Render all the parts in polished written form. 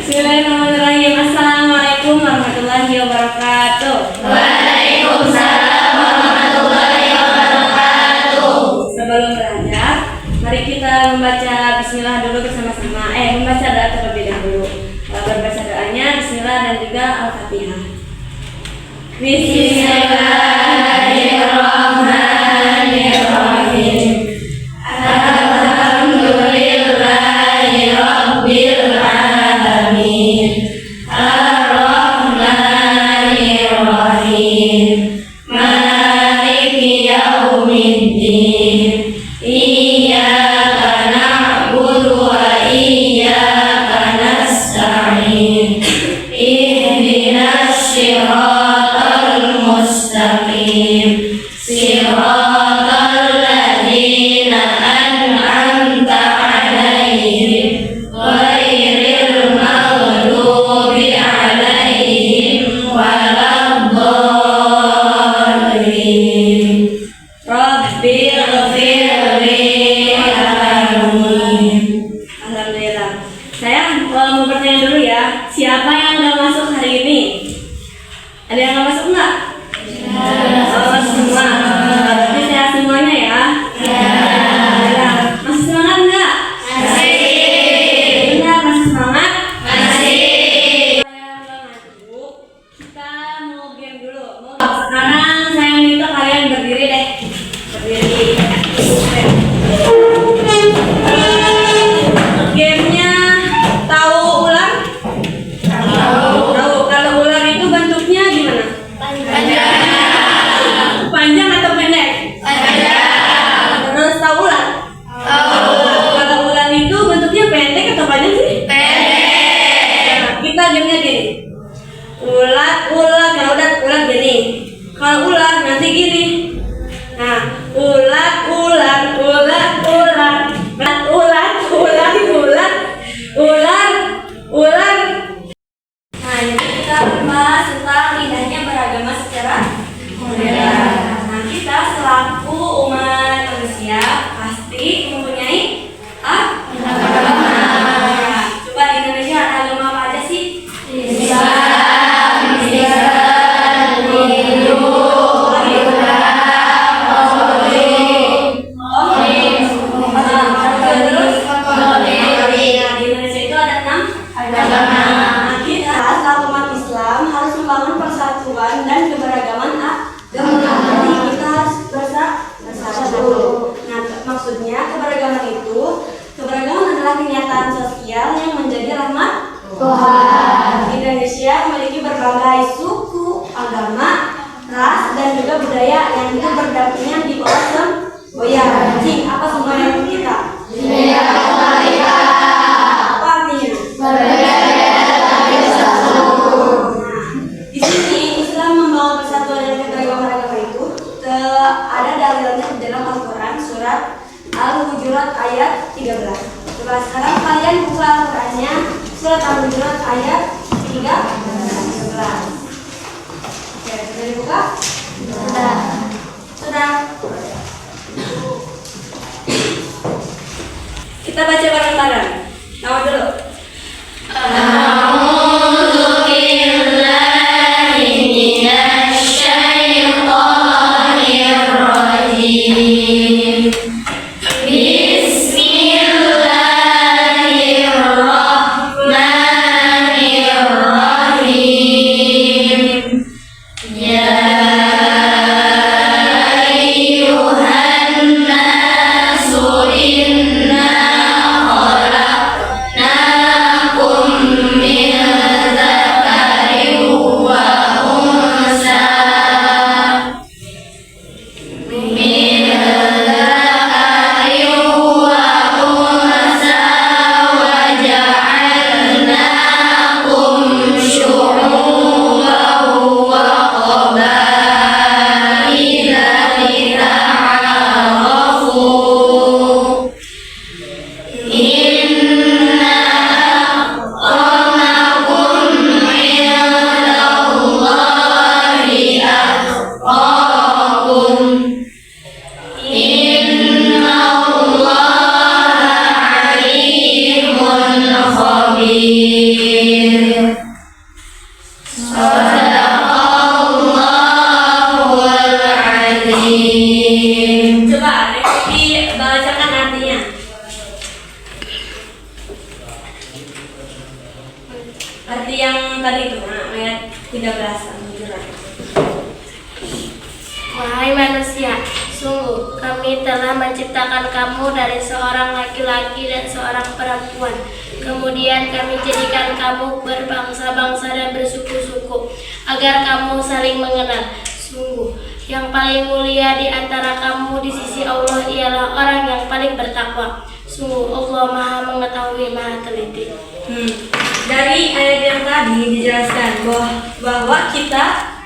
Bismillahirrahmanirrahim. Assalamualaikum warahmatullahi wabarakatuh. Waalaikumsalam warahmatullahi wabarakatuh. Sebelum belajar, mari kita membaca Bismillah dulu bersama-sama. Membaca doa terlebih dahulu. Berbaca doanya Bismillah dan juga Al-Fatihah. Bismillahirrahmanirrahim. Alhamdulillahi rabbil alamin. Ar-Rahmanir-Rahim. Maliki yaumiddin. Iyyaka na'budu wa iyyaka nasta'in. Ihdinas siratal mustaqim. Siratal ladzina an'amta 'alaihim ghairil maghdubi 'alaihim waladdallin. Rabbighfirli. Amin. Alhamdulillah. Saya mau bertanya dulu ya. Siapa yang nggak masuk hari ini? Ada yang nggak masuk nggak? Oh, semua. Berarti sehat semuanya ya? Ya. Masih semangat nggak? Benar, masih semangat? Saya nggak masuk. Kita mau game dulu. Sekarang saya minta kalian berdiri deh. Berdiri. Gamenya tahu ular? Tahu. Kalau ular itu bentuknya gimana? Panjang atau pendek? Terus tahu ular? Kalau ular itu bentuknya pendek atau panjang sih? Nah, kita gamenya gini. Ular. Kalau ular gini. Kalau ular nanti gini. Nah, ular. Nah, jadi kita membahas tentang indahnya beragama secara modern. Nah, kita selaku umat manusia pasti mempunyai agama. Coba di Indonesia ada agama apa aja sih? Islam, Hindu, Di Indonesia itu ada 6 agama. Kita selaku umat Islam harus membangun persatuan dan keberagaman agama. Jadi kita harus bersatu. Nah, maksudnya keberagaman adalah kenyataan sosial yang menjadi rahmat Tuhan. Indonesia memiliki berbagai suku, agama, ras, dan juga budaya yang itu berdampingan di bawah semboyan. Apa semboyan kita? Apa artinya? Di sini Islam membangun persatuan dan keberagaman agama itu ada dalilnya di dalam Al-Quran surat Al-Hujurat ayat 13. Coba sekarang kalian buka Al-Qurannya surat Al-Hujurat ayat 13. Oke, sudah dibuka? Sudah. Kita baca bareng-bareng. Nama dulu. A'udzu billahi minasy syaithanir rajim. Bismillahirrahmanirrahim. Ya ayyuhan nasu inna khalaqnakum Sadaqallahul azim. Coba dibacakan artinya. Arti yang tadi itu, ayat 13 Al-Hujurat. Wahai manusia, sungguh kami telah menciptakan kamu dari seorang laki-laki dan seorang perempuan. Kemudian kami jadikan kamu berbangsa-bangsa dan bersuku-suku agar kamu saling mengenal. Sungguh, yang paling mulia di antara kamu di sisi Allah ialah orang yang paling bertakwa. Sungguh Allah Maha Mengetahui, Maha Teliti. Dari ayat yang tadi dijelaskan bahwa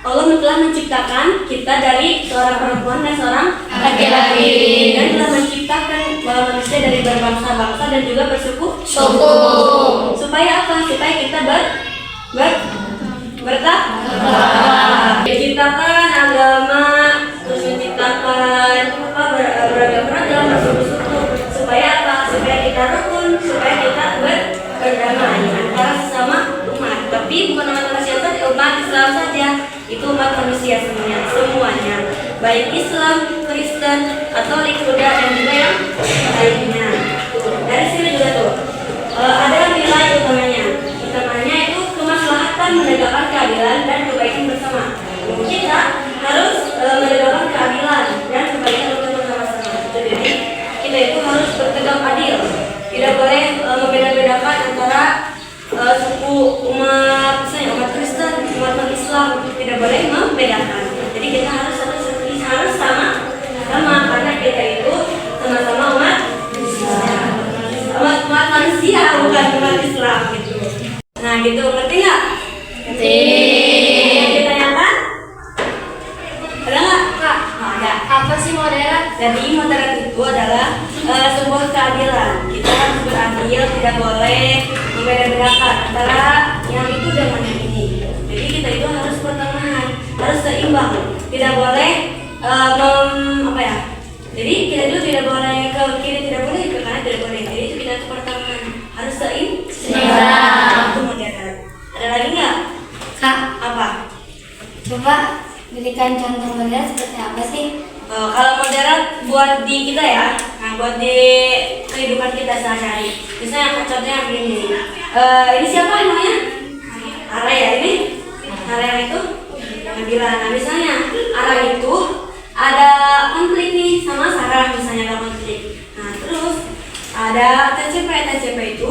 Allah telah menciptakan kita dari seorang perempuan dan seorang Laki-laki. dan telah menciptakan manusia dari berbangsa-bangsa dan juga bersuku Suku. supaya apa? Supaya kita bertakwa. Menciptakan agama, terus menciptakan beragam bersuku-suku supaya apa? Supaya kita rukun, supaya kita berdamai antara sesama umat. Tapi bukan umat manusia saja, umat Islam saja. Itu umat manusia semuanya, baik Islam, Kristen, Katolik, Buddha, dan juga yang lainnya. Dari sini juga ada nilai utamanya itu kemaslahatan menegakkan keadilan dan kebaikan bersama. Kita harus menegakkan keadilan dan kebaikan untuk bersama-sama. Jadi kita itu harus bertegak adil, tidak boleh membeda-bedakan antara suku umat Kristen, umat non-Islam, tidak boleh membedakan. Jadi kita harus sama karena kita itu sama-sama umat manusia, bukan umat Islam gitu. Nah gitu, ngerti nggak? Ngerti. Yang ditanyakan? Ada nggak? Kak? Ada. Apa sih moderat? Jadi moderat itu adalah sebuah keadilan. Kita harus beradil, tidak boleh membeda-bedakan antara yang itu dengan yang ini. Jadi kita itu harus pertengahan, harus seimbang. Tidak boleh Jadi kita itu tidak boleh ke kiri, tidak boleh ke kanan, tidak boleh. Jadi itu kita itu pertengahan, harus seimbang. Itu moderat. Ada lagi nggak? Kak, Apa? coba berikan contoh moderat seperti apa sih? Kalau moderat buat di kita ya, nah buat di kehidupan kita sehari-hari. Misalnya contohnya begini. Ini siapa namanya? Ara ya ini. Ara yang itu Nabila. Nah misalnya Ara itu ada konflik nih sama Sarah, misalnya ada konflik. Nah terus ada TCP itu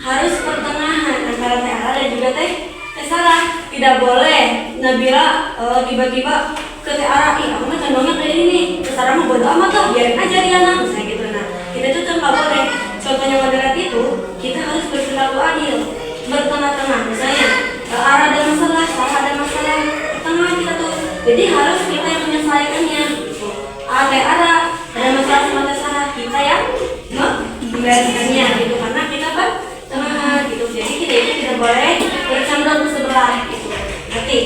harus pertengahan antara Teh Ara dan juga Teh Sarah. Tidak boleh Nabila tiba-tiba ke Teh Ara, ih aku mah condongnya kayak ini, Teh Sarah mau bodo amat tuh, biarin aja dia misalnya gitu. Nah kita tuh nggak boleh. Contohnya moderat itu kita harus berperilaku adil, bertengah-tengah. Misalnya Ara ada masalah, Sarah ada masalah, pertengahan kita tuh. Jadi harus kita yang menyelesaikannya. Teh Ara ada masalah sama Teh Sarah, kita yang membereskannya gitu, karena kita bertengah gitu. Jadi kita itu tidak boleh bercandang ke sebelah gitu. Ngerti?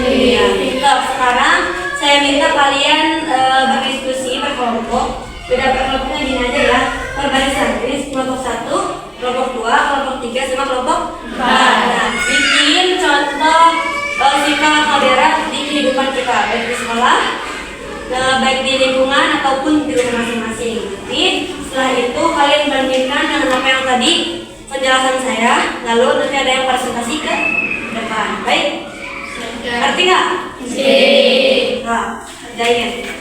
Iya. Sekarang saya minta kalian berdiskusi berkelompok. Beda berkelompoknya gini aja ya, per barisan. Jadi kelompok 1, kelompok 2, kelompok 3, sama kelompok 4. Nah, bikin contoh sikap moderat di kehidupan kita, baik di sekolah, baik di lingkungan ataupun di rumah masing-masing. Nanti setelah itu kalian bandingkan dengan apa yang tadi penjelasan saya, lalu nanti ada yang presentasi ke depan. Baik? Ngerti nggak? Nah, kerjain.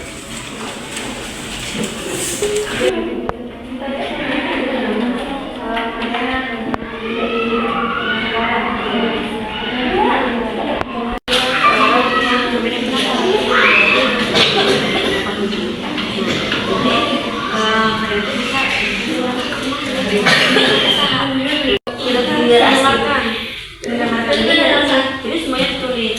Jadi semuanya tulis.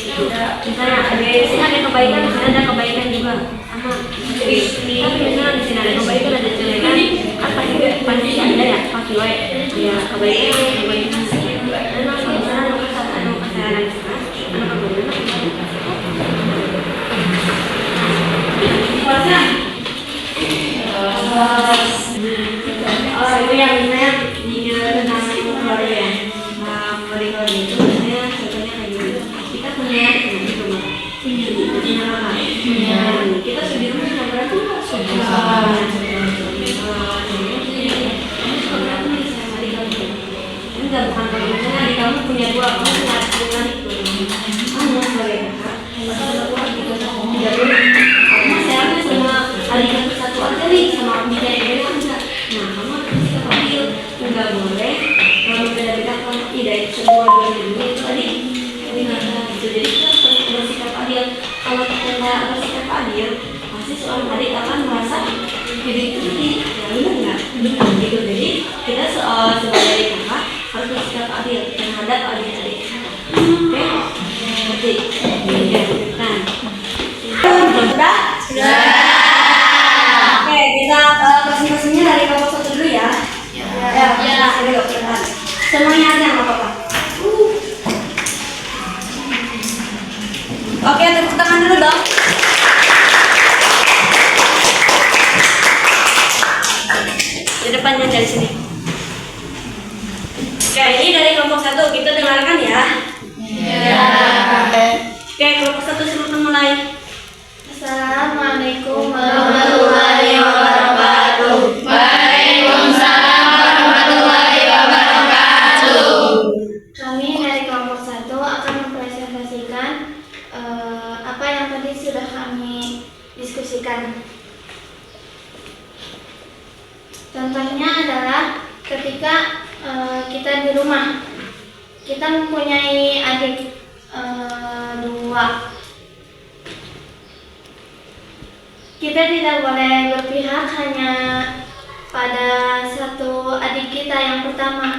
Misalnya di sini ada kebaikan, di sini ada kebaikan juga. Sama. Jadi misalnya di sini ada kebaikan, ada kejelekan. Kan pasti ada ya, pasti wae. Ya kebaikan. Dan langsung di sana ada kesalahan di sana. Puasa. Oh itu yang misalnya di tentang keluarga ya. Nah, keluarga itu misalnya contohnya kayak gini, kita punya di rumah, punya apa? Kita di rumah sudah berapa? Enggak, bukan kalau misalnya adik kamu punya 2, kamu punya adik kamu sebagai kakak, aku tidak boleh. Aku sayangnya sama adik kamu satu aja nih, sama aku tidak enggak. Nah, kamu harus bersikap adil, enggak boleh. Kalau beda kamu tidak kedua-duanya dulu itu adik nggak gitu. Jadi kita harus bersikap adil. Kalau kita nggak bersikap adil, pasti seorang adik akan merasa diri sendiri. Ya benar nggak? Benar gitu. Jadi kita sebagai kakak harus bersikap adil terhadap adik-adik. Oke? Ngerti? Ya, kan? Sudah? Sudah. Oke, kita presentasinya dari kelompok 1 dulu ya. Ya. Semuanya aja nggak apa-apa. Oke, tepuk tangan dulu dong. Di depannya dari sini. Oke, ini dari kelompok 1, kita dengarkan ya. Oke, kelompok 1 silakan mulai. Assalamualaikum Warahmatullahi wabarakatuh. Waalaikumsalam warahmatullahi wabarakatuh. Kami dari kelompok 1 akan mempresentasikan apa yang tadi sudah kami diskusikan. Contohnya adalah ketika kita di rumah, kita mempunyai adik 2. Kita tidak boleh berpihak hanya pada satu adik kita yang pertama.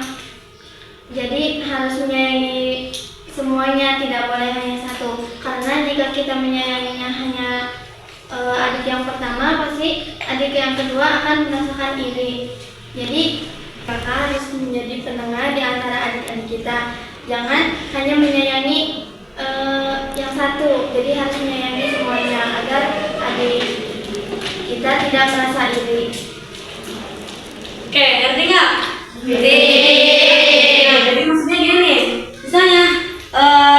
Jadi harus menyayangi semuanya, tidak boleh hanya satu. Karena jika kita menyayanginya hanya adik yang pertama, pasti adik yang kedua akan merasakan iri. Jadi kakak harus menjadi penengah di antara adik-adik kita. Jangan hanya menyayangi yang satu, jadi harus menyayangi semuanya agar adik kita tidak merasa iri. Oke, ngerti nggak? Ngerti. Nah, jadi maksudnya gini nih, misalnya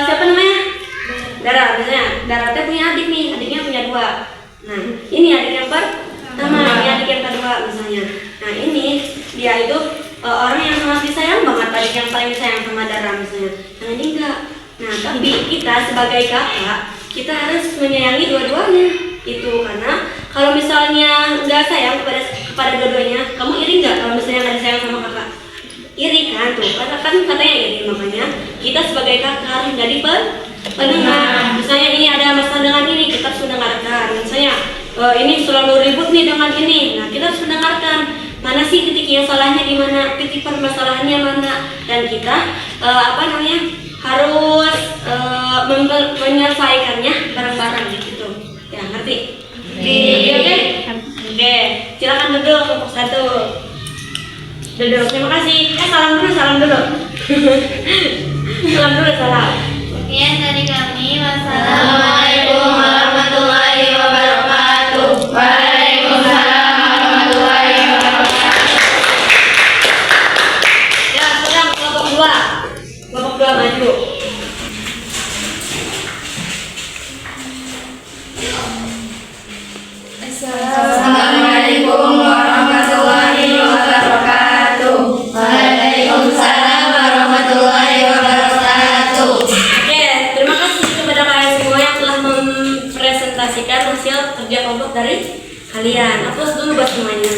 siapa namanya? Dara, misalnya Dara teh punya adik nih, adiknya punya 2. Nah, ini adik yang pertama, ini adik yang kedua misalnya. Nah, ini dia itu orang yang sangat disayang banget, adik yang paling disayang sama Dara misalnya. Nah, ini enggak. Nah, tapi kita sebagai kakak, kita harus menyayangi dua-duanya. Itu karena kalau misalnya nggak sayang kepada dua-duanya, kamu iri nggak kalau misalnya nggak disayang sama kakak? Iri kan tuh, karena kan katanya iri. Makanya kita sebagai kakak harus menjadi pendengar. Misalnya ini ada masalah dengan ini, kita harus mendengarkan. Misalnya ini selalu ribut nih dengan ini, nah kita harus mendengarkan. Mana sih titik yang salahnya di mana, titik permasalahannya mana, dan kita harus menyelesaikannya bareng-bareng gitu. Ya, ngerti? Oke? Oke, silakan duduk kelompok 1. Duduk, terima kasih. Salam dulu. Salam dulu, salam. Sekian dari kami. Assalamualaikum warahmatullahi wabarakatuh. Waalaikumsalam warahmatullahi wabarakatuh. Ya, sekarang kelompok 2. Kelompok 2 maju. Assalamualaikum warahmatullahi wabarakatuh. Waalaikumsalam warahmatullahi wabarakatuh. Oke, terima kasih kepada kalian semua yang telah mempresentasikan hasil kerja kelompok dari kalian. Aplaus dulu buat semuanya.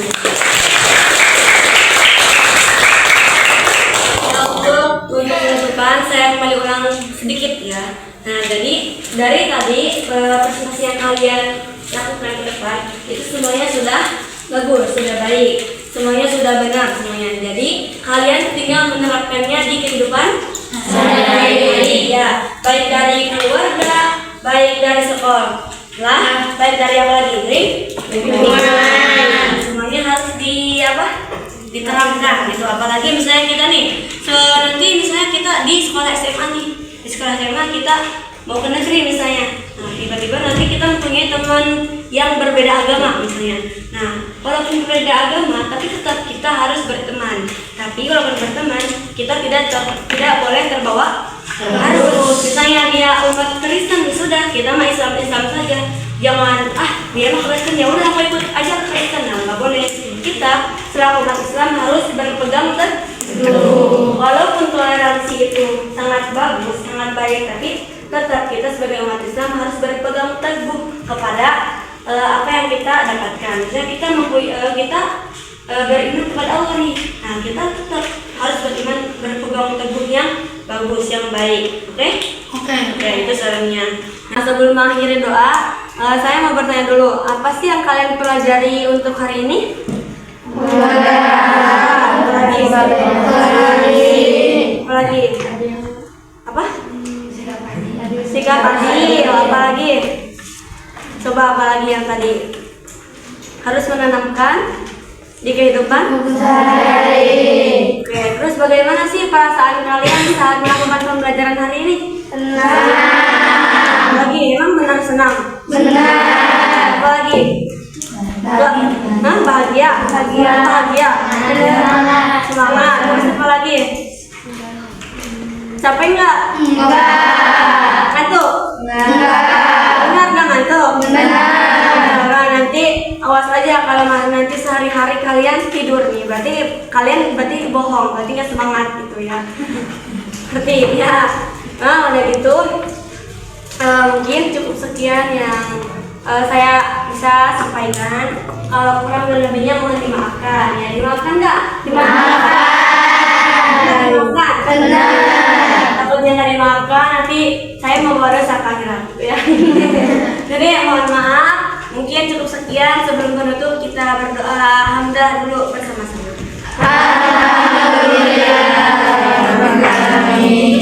Untuk penutupan, saya kembali ulang sedikit ya. Nah, jadi dari tadi presentasi yang kalian lakukan ke depan itu semuanya sudah bagus, sudah baik, semuanya sudah benar semuanya. Jadi kalian tinggal menerapkannya di kehidupan sehari-hari ya, baik dari keluarga, baik dari sekolah, baik dari apa lagi, lingkungan. Semuanya harus diterapkan gitu. Apalagi misalnya kita nih, nanti misalnya kita di sekolah SMA nih, di sekolah SMA kita mau ke negeri misalnya. Nah, tiba-tiba nanti kita mempunyai teman yang berbeda agama misalnya. Nah, walaupun berbeda agama, tapi tetap kita harus berteman. Tapi Tapi walaupun berteman, kita tidak boleh terbawa arus. Misalnya dia umat Kristen, sudah kita mah Islam saja. Jangan dia mah Kristen, ya udah aku ikut aja Kristen. Nah, nggak boleh. Kita selaku umat Islam harus berpegang teguh. Walaupun toleransi itu sangat bagus, sangat baik, tapi tetap kita sebagai umat Islam harus berpegang teguh kepada apa yang kita dapatkan. Misalnya kita beriman kepada Allah nih. Nah, kita tetap harus berpegang teguh yang bagus, yang baik. Oke, itu sarannya. Nah, sebelum mengakhiri doa, saya mau bertanya dulu, apa sih yang kalian pelajari untuk hari ini? Apalagi? Apa? Sikap adil. Apalagi? Coba apalagi yang tadi? Harus menanamkan di kehidupan sehari-hari. Oke, terus bagaimana sih perasaan kalian saat melakukan pembelajaran hari ini? Senang. Lagi, emang benar senang? Benar. Apa lagi? Bahagia. Semangat. Terus apa lagi? Capek nggak? Enggak. Ngantuk? Enggak. Benar nggak ngantuk? Benar. Nah, nanti awas aja kalau nanti sehari-hari kalian tidur nih, berarti kalian bohong, berarti nggak semangat gitu ya. Ngerti ya? Nah, udah gitu mungkin cukup sekian yang saya bisa sampaikan. Kalau kurang dan lebihnya mohon dimaafkan ya. Dimaafkan nggak? Dimaafkan. Benar. Takutnya nggak dimaafkan nanti saya mau bawa dosa ke akhirat ya. Jadi mohon maaf. Mungkin cukup sekian. Sebelum penutup kita berdoa hamdalah dulu bersama-sama.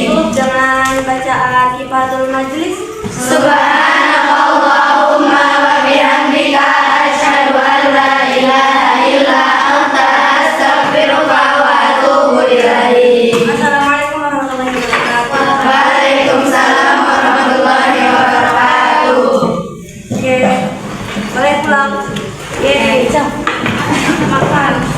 Cukup dengan bacaan Kifatul Majlis. Subhanakallahumma wa bihamdika asyhadu an la ilaha illa anta astaghfiruka wa atubu ilaik. Assalamualaikum warahmatullahi wabarakatuh. Waalaikumsalam warahmatullahi wabarakatuh. Oke, boleh pulang. Makan.